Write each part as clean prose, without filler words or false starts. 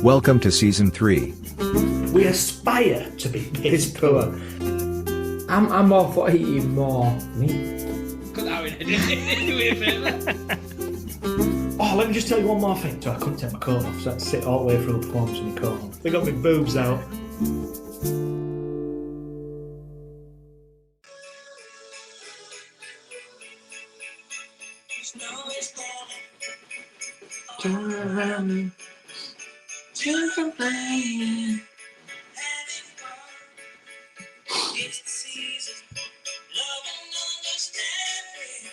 Welcome to Season 3. We aspire to be piss poor. I'm all for eating more meat. Oh, let me just tell you one more thing. So I couldn't take my coat off, so I had to sit all the way through the performance with my coat on. They got my boobs out. Turn around, just complaining. It's the season, love and understanding.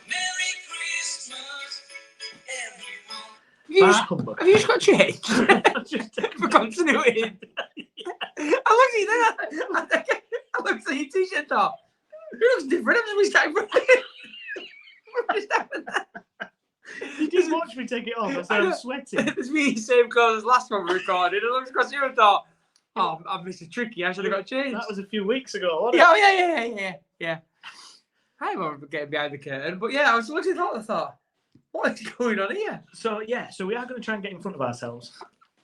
Merry Christmas, everyone. Have you just got changed? For continuity. I looked at you then. I looked at your t-shirt top. It looks different. I'm just starting from You just watch me take it off. I said I'm sweating. It's really the same clothes as last one we recorded. I looked across you and thought, oh, I've missed a tricky. I should have got changed. That was a few weeks ago, wasn't it? Yeah, oh, yeah. I won't getting behind the curtain, but yeah, I was looking at that. I thought, what is going on here? So we are going to try and get in front of ourselves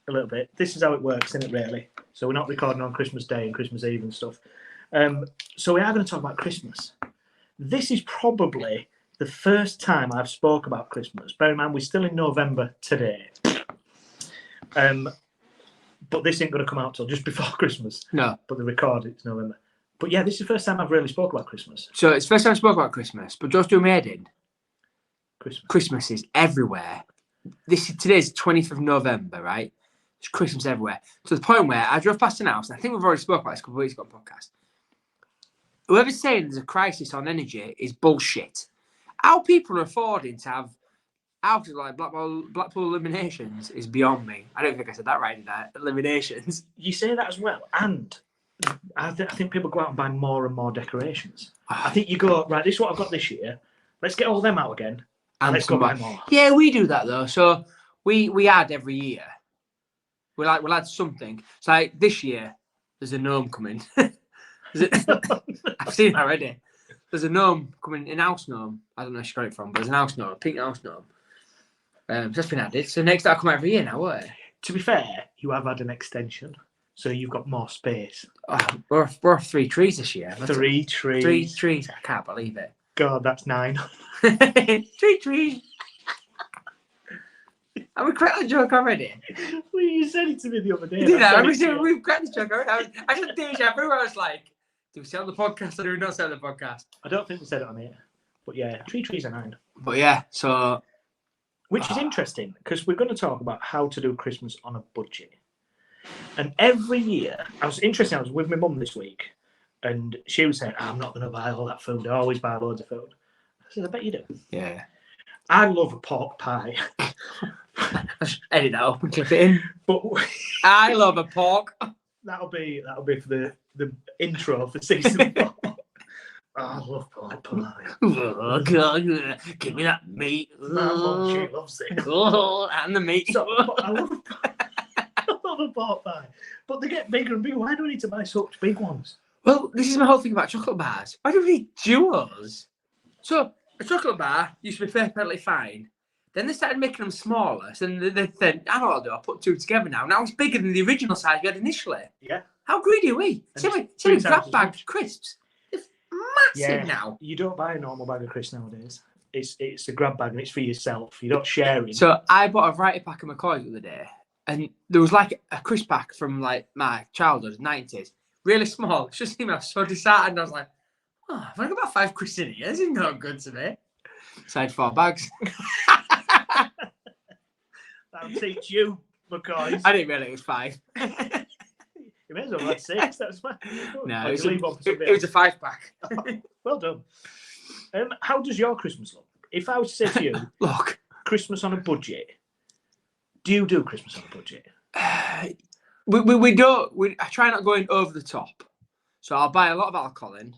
a little bit. This is how it works, isn't it, really? So we're not recording on Christmas Day and Christmas Eve and stuff. So we are going to talk about Christmas. This is probably the first time I've spoke about Christmas. Bear in mind, we're still in November today. But this ain't going to come out till just before Christmas. No. But the record, it's November. But yeah, this is the first time I've really spoke about Christmas. So it's the first time I spoke about Christmas, but just do my head in. Christmas. Christmas is everywhere. Today's 20th of November, right? There's Christmas everywhere. To the point where I drove past an house, and I think we've already spoke about this a couple of weeks ago on podcast. Whoever's saying there's a crisis on energy is bullshit. How people are affording to have houses like Blackpool Eliminations is beyond me. I don't think I said that right, did I? Eliminations. You say that as well, and I think people go out and buy more and more decorations. I think you go, right, this is what I've got this year. Let's get all them out again, and let's go buy more. Yeah, we do that though. So we add every year. We'll add something. So like this year, there's a gnome coming. I've seen it already. There's a gnome coming, an house gnome. I don't know where she got it from, but there's an house gnome, a pink house gnome. So that's been added. So next that'll come every year now, won't it? To be fair, you have had an extension, so you've got more space. Oh, we're off 3 trees this year. 3 trees. 3 trees. I can't believe it. God, that's 9. 3 trees. Have we cracked the joke already? Well, you said it to me the other day. We've cracked the joke already. I should do it everywhere. I was like, do we say it on the podcast or do we not say it on the podcast? I don't think we said it on here. But yeah, 3 trees are 9. But yeah, so... Which is interesting, because we're going to talk about how to do Christmas on a budget. And every year, I was with my mum this week, and she was saying, I'm not going to buy all that food. I always buy loads of food. I said, I bet you do. Yeah. I love a pork pie. Edit that up and clip it in. But I love a pork. That'll be for the intro for season 4. I love pork pie. Oh, God, give me that meat. My mum, she loves it. Oh, and the meat. So, I love a pork pie. But they get bigger and bigger. Why do we need to buy such big ones? Well, this is my whole thing about chocolate bars. Why do we need duos? So, a chocolate bar used to be perfectly fine. Then they started making them smaller. So then they said, I know what I'll do. I'll put 2 together now. Now it's bigger than the original size we had initially. Yeah. How greedy are we? Same with grab bag crisps. It's massive now. You don't buy a normal bag of crisps nowadays. It's a grab bag and it's for yourself. You don't share it. So I bought a variety pack of McCoys the other day. And there was like a crisp pack from like my childhood, 90s. Really small. It's just seemed I was so disheartened. I was like, oh, I've only got about 5 crisps in here. This isn't not good to me. So I had 4 bags. That'll teach you, McCoys. I didn't really, it was 5. You may as well have 6. That was fine. No, it was a 5-pack. Well done. How does your Christmas look? If I was to say to you, look, Christmas on a budget, do you do Christmas on a budget? We don't. I try not going over the top. So I'll buy a lot of alcohol in.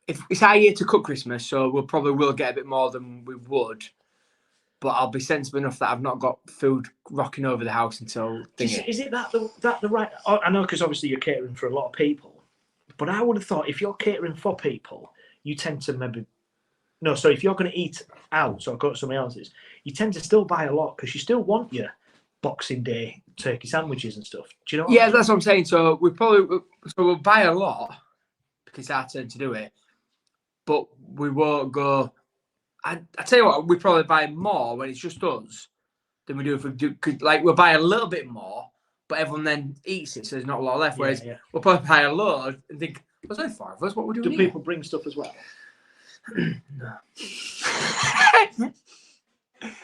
If it's our year to cook Christmas, so we'll probably get a bit more than we would. But I'll be sensible enough that I've not got food rocking over the house until thingy. Is it that the right? I know, because obviously you're catering for a lot of people. But I would have thought if you're catering for people, you tend to maybe... No, so if you're going to eat out or go to somebody else's, you tend to still buy a lot because you still want your Boxing Day turkey sandwiches and stuff. Do you know? Yeah, that's what I'm saying. So we'll buy a lot because it's our turn to do it, but we won't go. I tell you what, we probably buy more when it's just us than we do if we do. Like we'll buy a little bit more, but everyone then eats it, so there's not a lot left. Whereas we'll probably buy a load and think, "There's only 4 of us. What we're doing?" Do people bring stuff as well?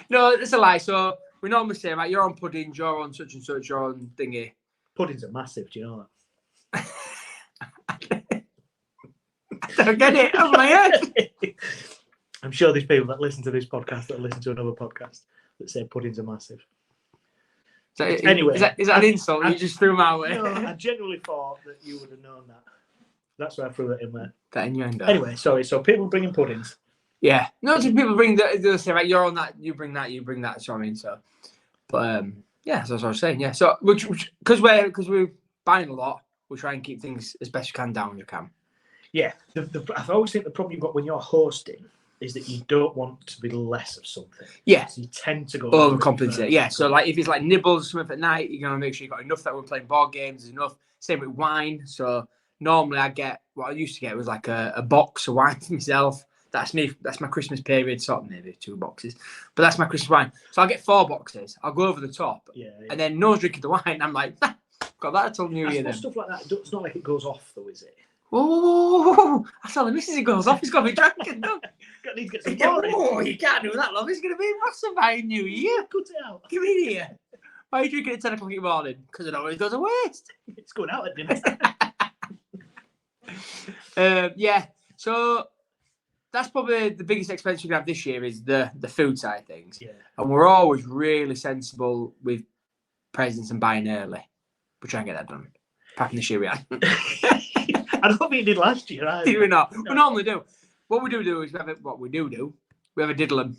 No, it's a lie. So we normally say, right, you're on puddings, you're on such and such, you're on thingy. Puddings are massive. Do you know that? I don't get it on my head. I'm sure there's people that listen to this podcast that listen to another podcast that say puddings are massive. So Anyway, is that an insult? You just threw my way. No, I genuinely thought that you would have known that. That's why I threw it in there. That innuendo. Anyway, sorry. So people bringing puddings. Yeah, no, just people bring they'll say, right, you're on that, you bring that. So I mean, so, but yeah, that's what I was saying. Yeah, so which because we're buying a lot, we'll try and keep things as best you can down as you can. Yeah, I always think the problem you've got when you're hosting is that you don't want to be less of something. Yeah, so you tend to go overcompensate. Yeah, so like if it's like nibbles or something at night, you're gonna make sure you got enough that we're playing board games. There's enough. Same with wine. So normally I get what I used to get was like a box of wine for myself. That's me. That's my Christmas period. Sort of maybe 2 boxes, but that's my Christmas wine. So I'll get 4 boxes. I'll go over the top, and then no drinking the wine. I'm like, got that until New Year. Then Stuff like that. It's not like it goes off though, is it? Whoa! I tell the missus it goes off. He's got to be drinking. No. Need to get some Whoa! You can't do that, love. It's going to be massive by New Year. Cut it out. Give me here. Why are you drinking at 10 o'clock in the morning? Because it always goes to waste. It's going out at dinner. Yeah. So that's probably the biggest expense we can have this year is the food side of things. Yeah. And we're always really sensible with presents and buying early. We try and get that done. Apart from this year, we are. I don't think you did last year, either. Did we not? No. We normally do. What we do is we have a diddle.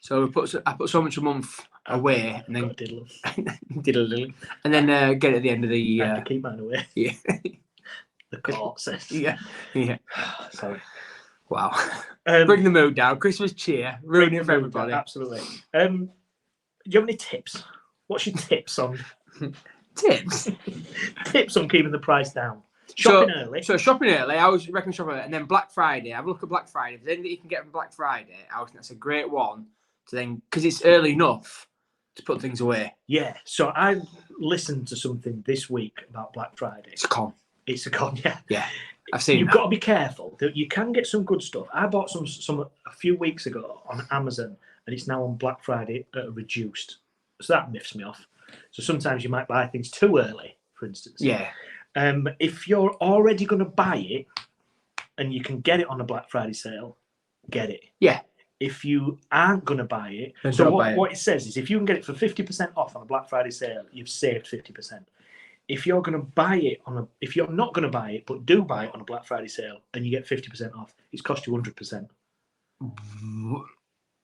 So I put so much a month away, and then diddle, and then get it at the end of the. I have to keep mine away. Yeah. The court says. Yeah. Sorry. Wow. Bring the mood down. Christmas cheer. Ruin it for everybody. Absolutely. Do you have any tips? What's your tips on? Tips? Tips on keeping the price down. Shopping early. So shopping early, I always recommend shopping early. And then Black Friday, have a look at Black Friday. If there's anything you can get from Black Friday, I think that's a great one to then, because it's early enough to put things away. Yeah. So I listened to something this week about Black Friday. It's a con. It's a con, yeah. Yeah. I've seen You've that. got to be careful. You can get some good stuff. I bought some a few weeks ago on Amazon, and it's now on Black Friday at a reduced. So that miffs me off. So sometimes you might buy things too early, for instance. Yeah. If you're already going to buy it and you can get it on a Black Friday sale, get it. Yeah. If you aren't going to buy it, Then so don't buy what it says is if you can get it for 50% off on a Black Friday sale, you've saved 50%. If you're going to buy it if you're not going to buy it but do buy it on a Black Friday sale and you get 50% off, it's cost you 100%.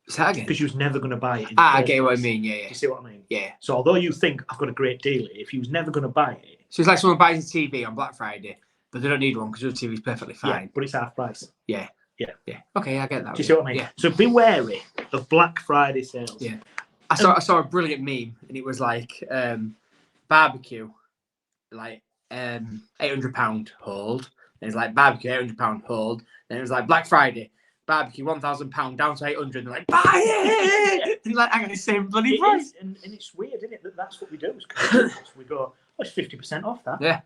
Say that again? Because you was never going to buy it. I get what I mean. Yeah. You see what I mean? Yeah. So although you think I've got a great deal, if you was never going to buy it, So it's like someone buys a TV on Black Friday, but they don't need one because your TV is perfectly fine. yeah, but it's half price. Yeah. Yeah. Okay, I get that. Do you see what I mean? Yeah. So be wary of Black Friday sales. Yeah. I saw a brilliant meme, and it was like barbecue, like £800 hold. And it's like barbecue £800 hold. Then it was like Black Friday barbecue £1,000 down to 800. And they're like, buy it! And like, I'm going to same bloody price. And it's weird, isn't it? That's what we do. We go, oh, it's 50% off that. Yeah.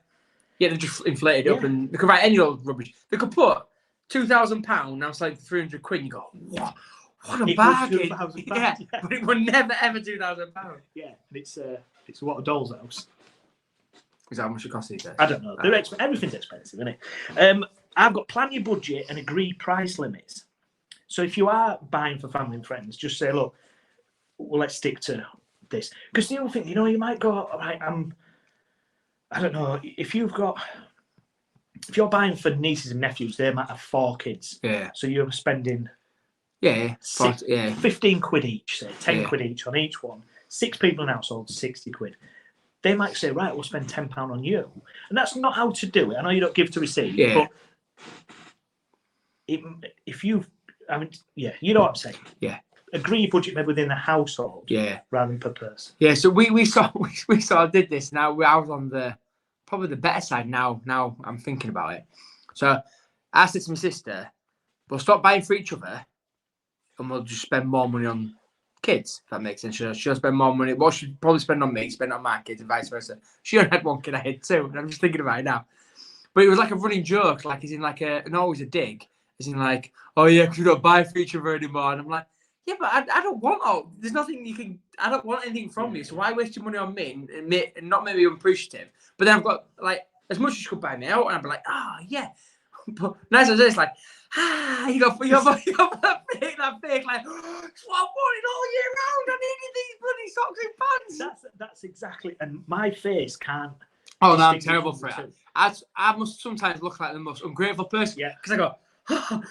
Yeah, they just inflated it up, and they could write any old rubbish. They could put £2,000. Now it's like 300 quid. And you go, what a bargain! £2,000, yeah, but it would never ever £2,000. Yeah, and it's what a doll's house. Is that how much it costs these days? I don't know. Everything's expensive, isn't it? I've got plan your budget and agree price limits. So if you are buying for family and friends, just say, look, well, let's stick to this. Because the other thing, you might go, all right, I don't know, if you're buying for nieces and nephews, they might have 4 kids. Yeah. So you're spending 15 quid each, say, 10 quid each on each one. 6 people in a household, 60 quid. They might say, right, we'll spend £10 on you. And that's not how to do it. I know you don't give to receive, but if you know what I'm saying. Yeah. agree your budget maybe within the household Yeah. rather than per person. Yeah, so we saw I did this. Now I was on probably the better side now. Now I'm thinking about it. So I said to my sister, we'll stop buying for each other and we'll just spend more money on kids, if that makes sense. She'll spend more money. Well, she'd probably spend on me, spend on my kids, and vice versa. She only had one kid, I had two, and I'm just thinking about it now. But it was like a running joke, like as in like and always a dig, as in like, oh yeah, because we don't buy for each other anymore. And I'm like, yeah, but I don't want there's nothing you can. I don't want anything from you. So why waste your money on me and not maybe appreciative? But then I've got like as much as you could buy me out, and I'd be like, oh yeah. But nice as it's like, you got that fake like, it's what I wanted all year round. I needed these bloody socks and pants. That's exactly, and my face can't. Oh no, I'm distinguish terrible for between it. the two. I must sometimes look like the most ungrateful person. Yeah. Because I go,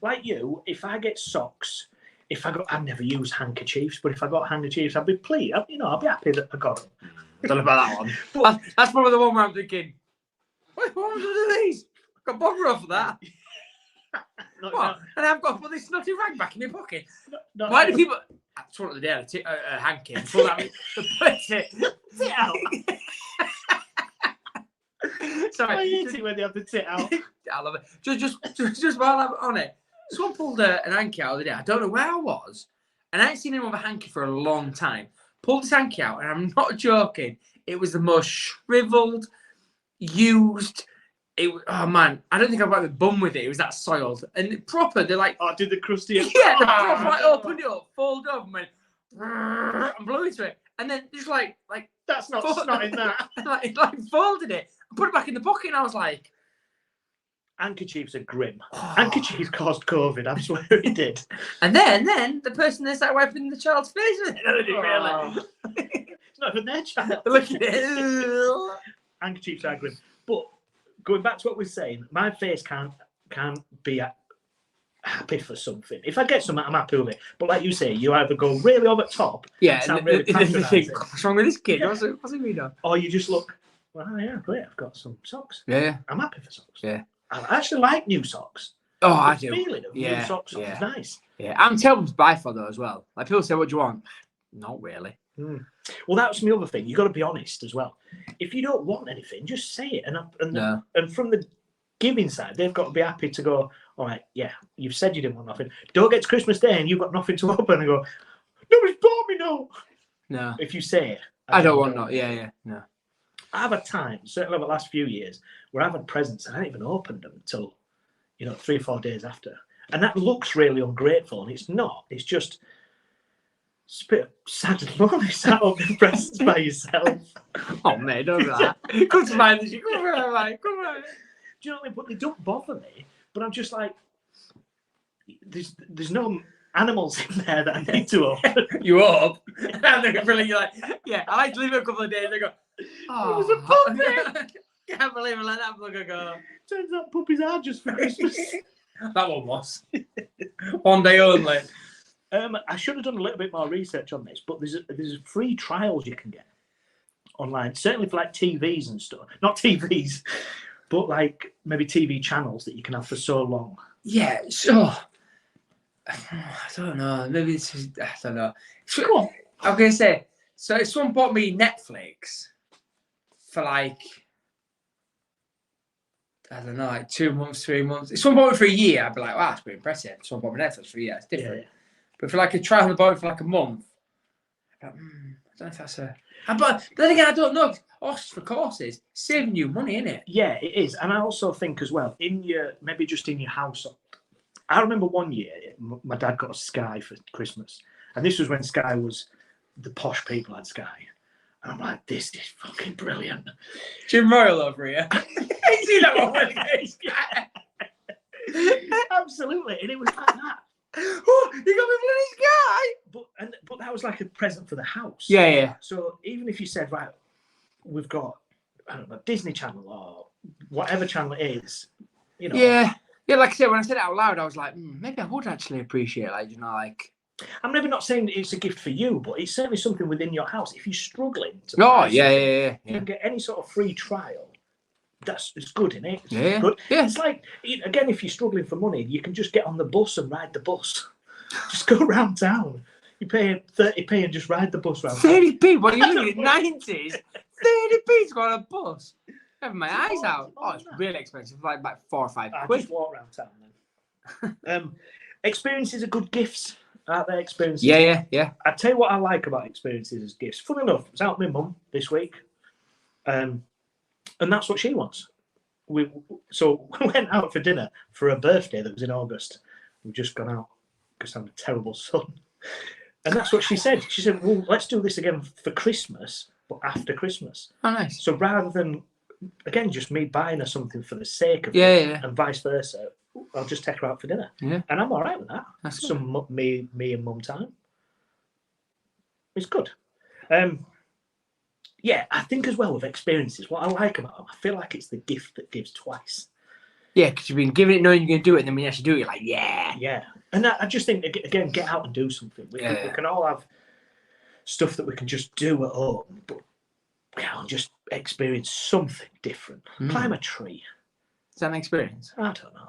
Like you, if I get socks, I've never used handkerchiefs, but if I got handkerchiefs, I'd be pleased. I'll be happy that I got them. don't know about that one. But that's probably the one where I'm thinking, what am I going to do these? I've got bother off for that. What? And I've got to put this snotty rag back in my pocket. Why do people? I told the other day, a hanky, and pull out the tit out. Sorry. I hate it when they have the tit out. I love it. Just while I'm on it, someone pulled an hanky out the other day. I don't know where I was, and I ain't seen anyone with a hanky for a long time. Pulled this hanky out, and I'm not joking. It was the most shriveled, used. Oh man, I don't think I've got the bum with it. It was that soiled and proper. They're like, Oh, did the crusty? yeah, the proper. Like, opened it up, folded up, and went and blew into it, and then just like That's not snotting that. like folded it and put it back in the pocket, and I was like, Handkerchiefs are grim. Handkerchiefs caused COVID. I swear it did. And then the person they started wiping the child's face with it. No, they didn't really. It's not even their child. Look at it. Handkerchiefs are grim. But going back to what we're saying, my face can't be happy for something. If I get something, I'm happy with it. But like you say, you either go really over the top, Yeah, sound and really they think, patronising, what's wrong with this kid? Yeah. What's he doing? or you just look, well, yeah, great, I've got some socks. Yeah. I'm happy for socks. Yeah. I actually like new socks. Oh, I The do. feeling of new socks on is nice. Yeah, I'm terrible to buy for though as well. Like people say, what do you want? Not really. Well, that's my other thing. You've got to be honest as well. If you don't want anything, just say it. And from the giving side, they've got to be happy to go, all right, yeah, you've said you didn't want nothing. Don't get to Christmas Day and you've got nothing to open and go, nobody's bought me no. No. If you say it. I don't want no. Yeah. No. I've had time, certainly over the last few years, where I've had presents and I haven't even opened them until, 3 or 4 days after. And that looks really ungrateful, and it's not. It's just it's a bit sad and lonely sat opening presents by yourself. Oh mate, don't do that. Come to mind. Come on. Do you know what I mean? But they don't bother me. But I'm just like, there's no animals in there that I need to open. You up? And they're really like, yeah. I like to leave it a couple of days. They go, oh, It was a puppy. Can't believe I let that look go. Turns out puppies are just for Christmas. That one was one day only. I should have done a little bit more research on this, but there's free trials you can get online, certainly for like TVs and stuff. Not TVs, but like maybe TV channels that you can have for so long. Yeah, so I don't know. Maybe this is, I don't know. Go on. I'm gonna say, so if someone bought me Netflix for like, I don't know, like 2 months, 3 months. If someone bought it for a year, I'd be like, wow, that's pretty impressive. If someone bought me Netflix for a year, it's different. Yeah. But for like a trial and bought it for like a month, I don't know if that's a. But then again, I don't know. Costs for courses, saving you money, innit? Yeah, it is. And I also think as well, maybe just in your household. I remember one year, my dad got a Sky for Christmas. And this was when Sky was, the posh people had Sky. And I'm like, this is fucking brilliant. Jim Royal over here. You see that one with Sky? Absolutely. And it was like that. Oh, you got me for this guy. But that was like a present for the house. Yeah. So even if you said, right, we've got, I don't know, Disney Channel or whatever channel it is, Yeah, like I said, when I said it out loud, I was like, maybe I would actually appreciate, like. I'm maybe not saying it's a gift for you, but it's certainly something within your house. If you're struggling to Oh, buy yeah. you can get any sort of free trial. It's good, isn't it? Yeah. Good. Yeah. It's like, again, if you're struggling for money, you can just get on the bus and ride the bus. Just go round town. You pay 30p and just ride the bus round. 30p? What are you looking at? 90s? 30p to go on a bus? Having my eyes out. Oh, it's really expensive. Like 4 or 5 I quid. just walk around town then. Experiences are good gifts, aren't they? Experiences. Yeah. I tell you what I like about experiences as gifts. Funny enough, I was out with my mum this week, and that's what she wants. So we went out for dinner for her birthday that was in August. We've just gone out because I'm a terrible son, and that's what she said. She said, "Well, let's do this again for Christmas, but after Christmas." Oh, nice. So rather than again just me buying her something for the sake of Yeah. and vice versa, I'll just take her out for dinner. Yeah. And I'm all right with that. That's good. Some me and mum time. It's good. Yeah, I think as well with experiences, what I like about them, I feel like it's the gift that gives twice. Yeah, because you've been giving it knowing you're going to do it, and then when you actually do it, you're like, yeah. Yeah. And I just think, again, get out and do something. We can all have stuff that we can just do at home, but just experience something different. Climb a tree. Is that an experience? I don't know.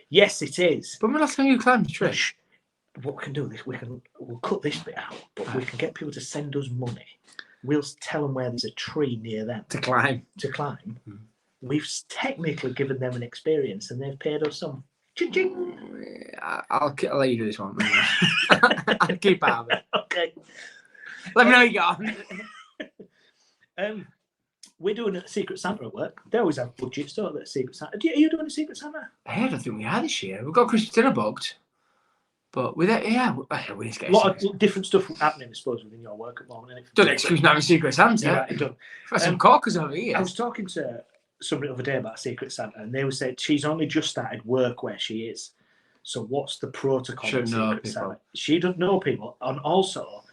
Yes, it is. But when last time you climbed a tree? What we can do is we'll cut this bit out, but we can get people to send us money. We'll tell them where there's a tree near them To climb. We've technically given them an experience, and they've paid us some. Ching-ching. I'll let you do this one. I'll keep out of it. Okay. Let me know you got on. We're doing a Secret Santa at work. They always have budgets, don't they? Secret Santa. Are you doing a Secret Santa? I don't think we are this year. We've got Christmas dinner booked. But with it, we need to get a lot of different stuff happening, I suppose, within your work at the moment. Don't excuse me having Secret Santa. You're right, done. Got some corkers over here. I was talking to somebody the other day about Secret Santa, and they were saying she's only just started work where she is. So what's the protocol? Should know Secret people. Santa? She doesn't know people, and also,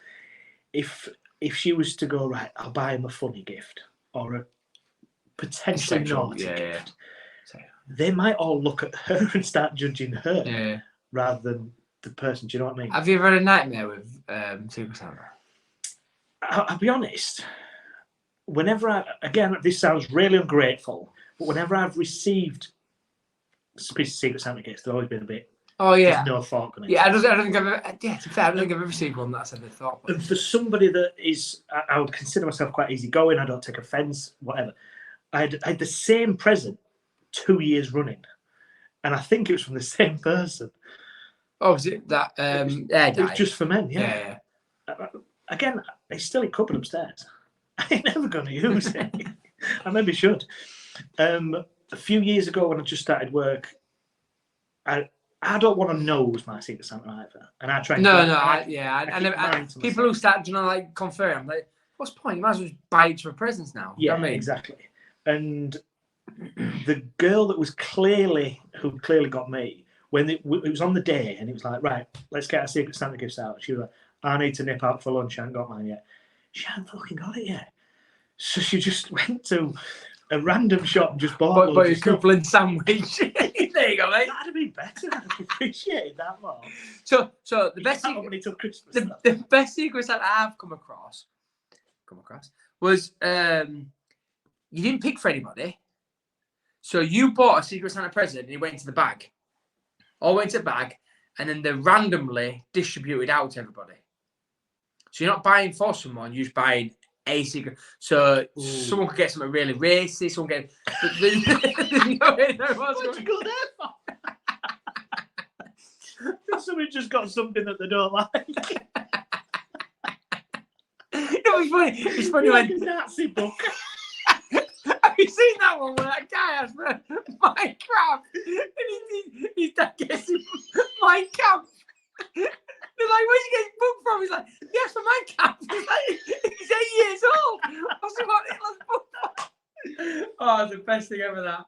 if she was to go right, I'll buy him a funny gift or a potentially naughty gift. They might all look at her and start judging her rather than the person. Do you know what I mean? Have you ever had a nightmare with Secret Santa? I'll be honest. Whenever again, this sounds really ungrateful, but whenever I've received a piece of Secret Santa gifts, they've always been a bit. Oh yeah. There's no thought on it. Yeah, I don't think I've ever. Yeah, to be fair, I don't think I've ever seen one that's ever thought. And for somebody that is, I would consider myself quite easygoing. I don't take offence, whatever. I had the same present 2 years running, and I think it was from the same person. Oh, was it that? It was just for men. Yeah. Again, it's still in cupboard upstairs. I ain't never going to use it. I maybe should. A few years ago, when I just started work, I don't want to know who's my Secret Santa either, and I try. People who start, like confirm, I'm like, what's the point? You might as well just buy each other presents now. Yeah, exactly. And the girl that was clearly got me when it was on the day, and it was like, right, let's get our Secret Santa gifts out. She was like, I need to nip out for lunch. I haven't got mine yet. She hadn't fucking got it yet. So she just went to a random shop and just bought a coupling sandwich. There you go, mate. That'd have been better. I'd have appreciated that more. So the best Christmas. The best Secret Santa I've come across was you didn't pick for anybody. So you bought a Secret Santa present and it went into the bag. All went into the bag, and then they're randomly distributed out to everybody. So you're not buying for someone, you're just buying a secret. So someone could get something really racist, someone get. What'd you go there for? Somebody just got something that they don't like. It's funny like when a Nazi book. Have you seen that one where that guy has Minecraft and his dad gets him Minecraft? They're like, where'd you get his book from? He's like, yes, for Minecraft. He's like, he's 8 years old. I was like, what Hitler's book for? Oh, it's the best thing ever, that.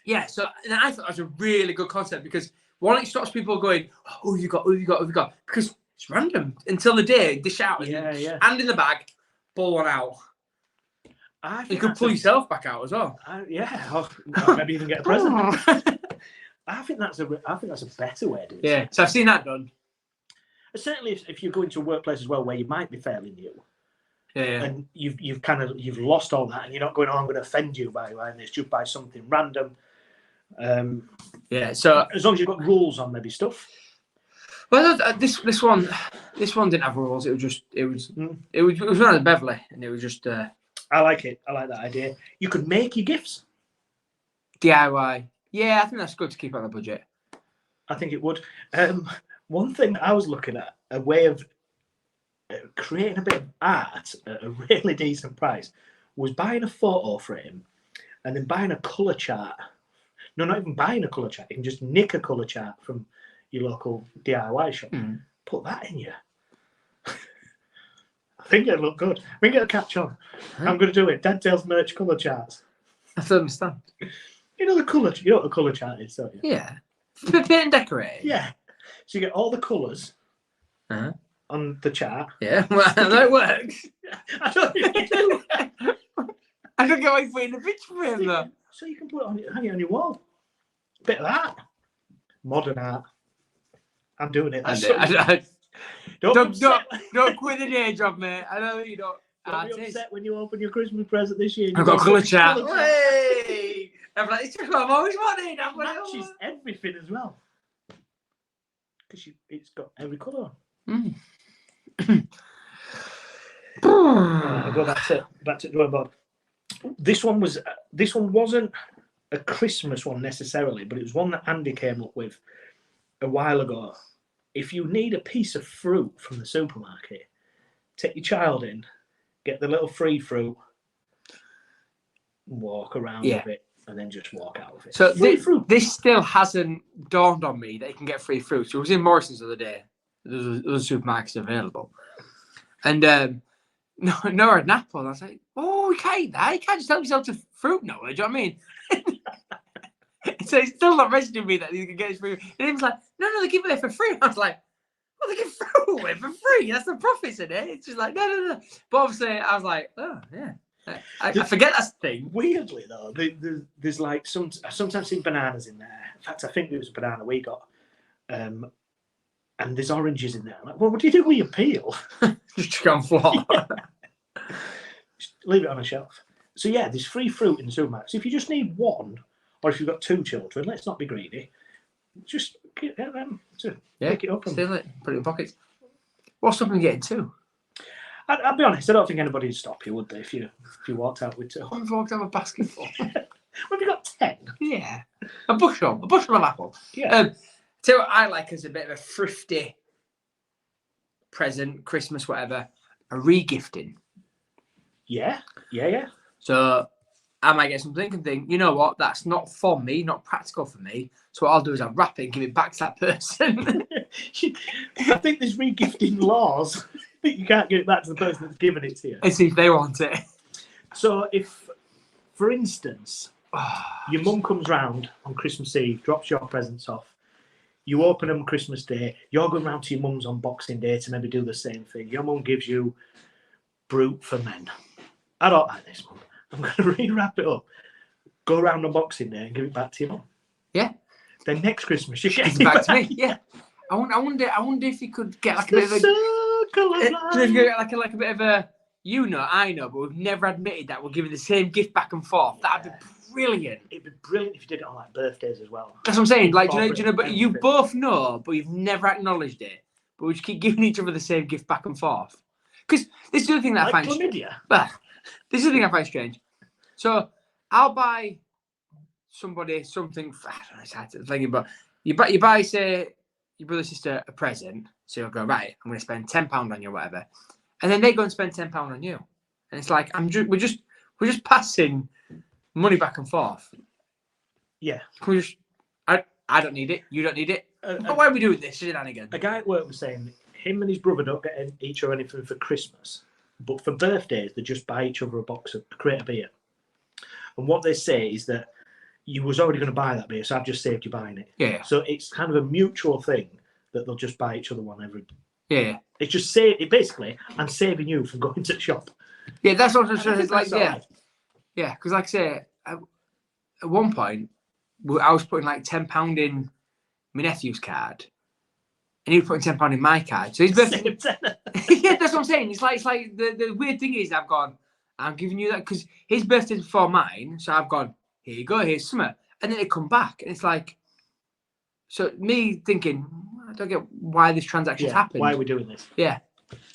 Yeah, so and I thought that was a really good concept because one, it stops people going, who have you got? Because it's random until the day they shout hand in the bag, pull one out. You could pull yourself back out as well. Maybe even get a present. I think that's a better way to do it. Yeah, so I've seen that done. Certainly, if you're going to a workplace as well where you might be fairly new, and you've lost all that, and you're not going, I'm going to offend you by buying this, just buy something random. So as long as you've got rules on maybe stuff. Well, this one didn't have rules. It was one of the Beverly, and it was just I like it. I like that idea. You could make your gifts. DIY. Yeah, I think that's good to keep on the budget. I think it would. One thing I was looking at, a way of creating a bit of art at a really decent price, was buying a photo frame and then buying a colour chart. No, not even buying a colour chart. You can just nick a colour chart from your local DIY shop. Put that in you. I think it'll look good. I think it'll catch on. I'm going to do it. Dad Tales merch colour charts. I don't understand. You know the colour. You know what a colour chart is, don't you? Yeah. Paint and decorate. Yeah. So you get all the colours Uh-huh. on the chart. Yeah, well, that works. I don't know if you do. I don't get why you're putting the picture frame though. So you can put it on, hang it on your wall. Bit of that. Modern art. I'm doing it. That's Don't quit the day job, mate. I know you don't. Don't be upset when you open your Christmas present this year. I've got a colour chart. Hey! I'm like, it's just what I've always wanted. It matches everything as well. Because it's got every colour on. I'll go back to the drawing board. This one wasn't a Christmas one necessarily, but it was one that Andy came up with a while ago. If you need a piece of fruit from the supermarket, take your child in, get the little free fruit, walk around with it, and then just walk out with it. So fruit. This still hasn't dawned on me that you can get free fruit. So it was in Morrison's the other day. There's supermarkets available. And no, I had an apple. And I was like, oh, you can't eat that. You can't just help yourself to fruit knowledge. Do you know what I mean? So it's still not registering me that you can get it free. And he was like, no, they give it away for free. I was like, well, they give fruit away for free. That's the profits in it. It's just like, no. But obviously, I was like, oh, yeah. I forget that's the thing. Weirdly, though, there's like I've sometimes seen bananas in there. In fact, I think it was a banana we got. And there's oranges in there. I'm like, well, what do you do with your peel? Just chuck it on the floor. Just leave it on a shelf. So, yeah, there's free fruit in the supermarket. So if you just need one, or if you've got two children, let's not be greedy. Just get them to pick it up. Steal it, put it in pockets. What's something getting two? I'll be honest, I don't think anybody would stop you, would they, if you walked out with two? I've walked out of a basket full. Well, have you got 10? Yeah. A bushel of apple. Yeah. So what I like as a bit of a thrifty present, Christmas, whatever, a re-gifting. Yeah. So I might get something and think, you know what, that's not for me, not practical for me. So what I'll do is I'll wrap it and give it back to that person. I think there's re-gifting laws that you can't give it back to the person that's given it to you. And see if they want it. So if, for instance, your mum comes round on Christmas Eve, drops your presents off, you open them Christmas Day, you're going round to your mum's on Boxing Day to maybe do the same thing. Your mum gives you Brute for Men. I don't like this, mum. I'm going to re-wrap it up, go around on Boxing Day and give it back to your mum. Yeah. Then next Christmas you get It's back to me. Yeah. I wonder if you could get like a bit of a like a bit of a I know, but we've never admitted that we're giving the same gift back and forth. That'd be brilliant. It'd be brilliant if you did it on like birthdays as well. That's what I'm saying. Like, do you know, but you both know, but you've never acknowledged it. But we just keep giving each other the same gift back and forth. Because this is the other thing that I find chlamydia. Well, this is the thing I find strange. So I'll buy somebody something. I don't know. It's hard to think, but you buy say your brother sister a present. So you'll go, right, I'm going to spend £10 on you or whatever, and then they go and spend £10 on you, and it's like we're just passing money back and forth. Yeah. Can we just? I don't need it. You don't need it. But why are we doing this shenanigans? A guy at work was saying him and his brother don't get each other anything for Christmas, but for birthdays they just buy each other a crate of beer. And what they say is that you was already going to buy that beer, so I've just saved you buying it. Yeah. So it's kind of a mutual thing that they'll just buy each other one every. Yeah. It's just basically I'm saving you from going to the shop. Yeah, that's what I'm saying. It's like right. Yeah, because like I say, at one point I was putting like £10 in my nephew's card, and he was putting £10 in my card. So his birthday. Yeah, that's what I'm saying. It's like the weird thing is I'm giving you that because his birthday's before mine, so I've gone, here you go, here's summer, and then they come back, and it's like, so me thinking, don't get why this transaction's happened. Why are we doing this? Yeah,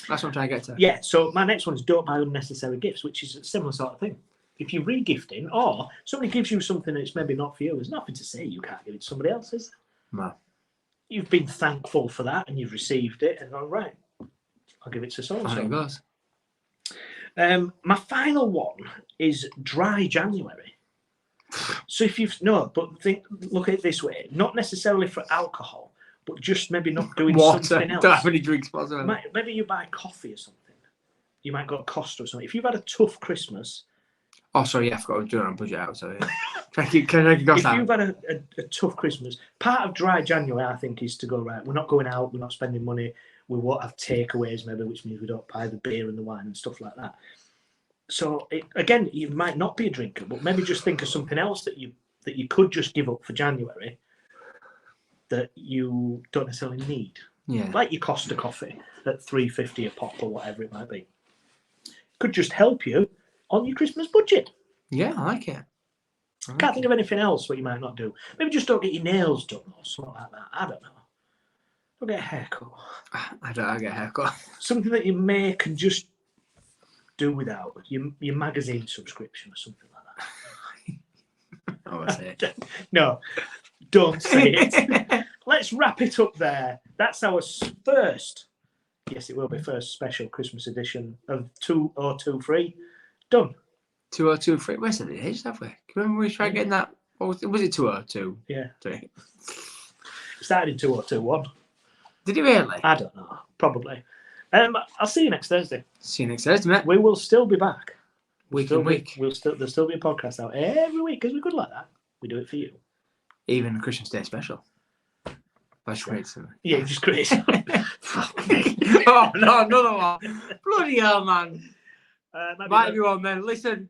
that's what I'm trying to get to. Yeah, so my next one is don't buy unnecessary gifts, which is a similar sort of thing. If you're re-gifting or somebody gives you something that's maybe not for you, there's nothing to say you can't give it to somebody else, is there? No. You've been thankful for that and you've received it and all right, I'll give it to There it so-and-so. goes. My final one is dry January. So if you've look at it this way, not necessarily for alcohol, but just maybe not doing Water. something else. Don't have any drinks whatsoever. Maybe you buy coffee or something. You might go to Costa or something. If you've had a tough Christmas, Oh, sorry, I forgot I was doing it on budget out. Sorry. Can I keep going if you've had a tough Christmas, part of dry January, I think, is to go, right, we're not going out, we're not spending money, we won't have takeaways maybe, which means we don't buy the beer and the wine and stuff like that. So, again, you might not be a drinker, but maybe just think of something else that you could just give up for January that you don't necessarily need. Yeah. Like your Costa coffee at $3.50 a pop or whatever it might be. Could just help you on your Christmas budget. Yeah, I like it. Can't think of anything else what you might not do. Maybe just don't get your nails done or something like that. I don't know. Don't get a haircut. I get a haircut. Something that you may can just do without. Your magazine subscription or something like that. Oh, I say it. No, don't say it. Let's wrap it up there. That's our first, yes, it will be first special Christmas edition of 2023. Done. 2023. Where's the age, have we? Can you remember we tried getting that? Was it 202? Yeah. Three. Started in 2021. Did it really? I don't know. Probably. I'll see you next Thursday. See you next Thursday, mate. We will still be back. Week in week. There'll still be a podcast out every week because we're good like that. We do it for you. Even a Christmas Day special. That's great. Yeah, just great. Oh, no, another one. Bloody hell, man. Might be one, man. Listen,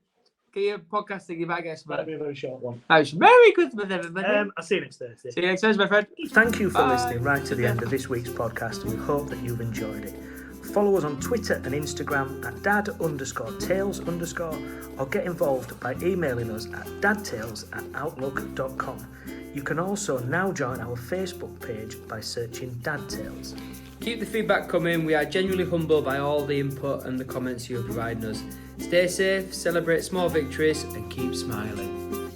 get your podcast thing. You might get some. Might be a very short one. Merry Christmas, everybody. I'll see you next Thursday. See you next Thursday, my friend. Thank you for Bye. listening right to the end of this week's podcast, and we hope that you've enjoyed it. Follow us on Twitter and Instagram at dad_tales_ or get involved by emailing us at dadtales@outlook.com. You can also now join our Facebook page by searching Dad Tales. Keep the feedback coming. We are genuinely humbled by all the input and the comments you are providing us. Stay safe, celebrate small victories, and keep smiling.